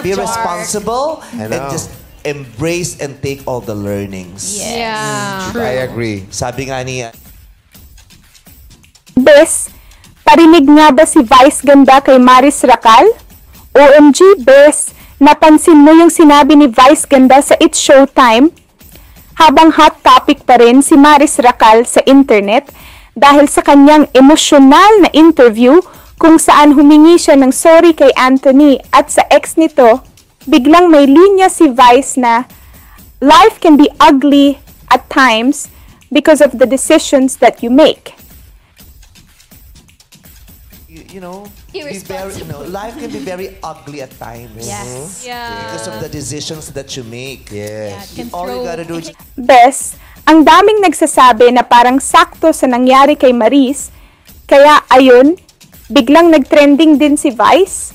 Be responsible I and know. just embrace and take all the learnings. Yeah. I agree. Sabi nga ni Bes, parinig nga ba si Vice Ganda kay Maris Racal? OMG, Bes, napansin mo yung sinabi ni Vice Ganda sa It's Showtime? Habang hot topic pa rin si Maris Racal sa internet dahil sa kanyang emosyonal na interview kung saan humingi siya ng sorry kay Anthony at sa ex nito, biglang may linya si Vice na life can be ugly at times because of the decisions that you make. you know, life can be very ugly at times. Yes. Yeah. Because of the decisions that you make. Yes. Can All you throw- gotta do is Bes, ang daming nagsasabi na parang sakto sa nangyari kay Maris, kaya ayun, biglang nagtrending din si Vice.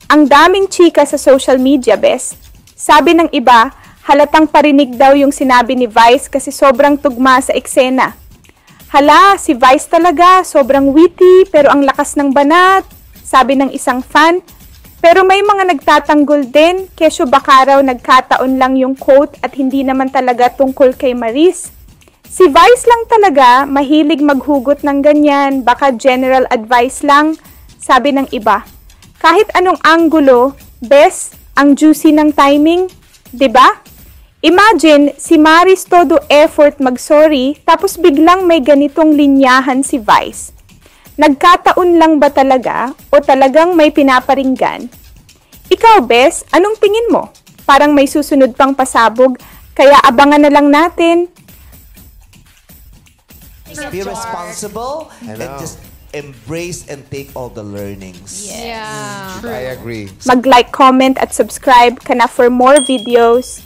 Ang daming chika sa social media, Bes. Sabi ng iba, halatang parinig daw yung sinabi ni Vice kasi sobrang tugma sa eksena. Hala, si Vice talaga, sobrang witty pero ang lakas ng banat, sabi ng isang fan. Pero may mga nagtatanggol din, kesyo baka raw nagkataon lang yung quote at hindi naman talaga tungkol kay Maris. Si Vice lang talaga, mahilig maghugot ng ganyan, baka general advice lang, sabi ng iba. Kahit anong anggulo, best, ang juicy ng timing, 'di ba? Imagine, si Maris todo effort mag-sorry, tapos biglang may ganitong linyahan si Vice. Nagkataon lang ba talaga o talagang may pinaparinggan? Ikaw, Bes, anong tingin mo? Parang may susunod pang pasabog, kaya abangan na lang natin. be responsible I and know. just embrace and take all the learnings. Yeah. I agree. Mag-like, comment at subscribe ka na for more videos.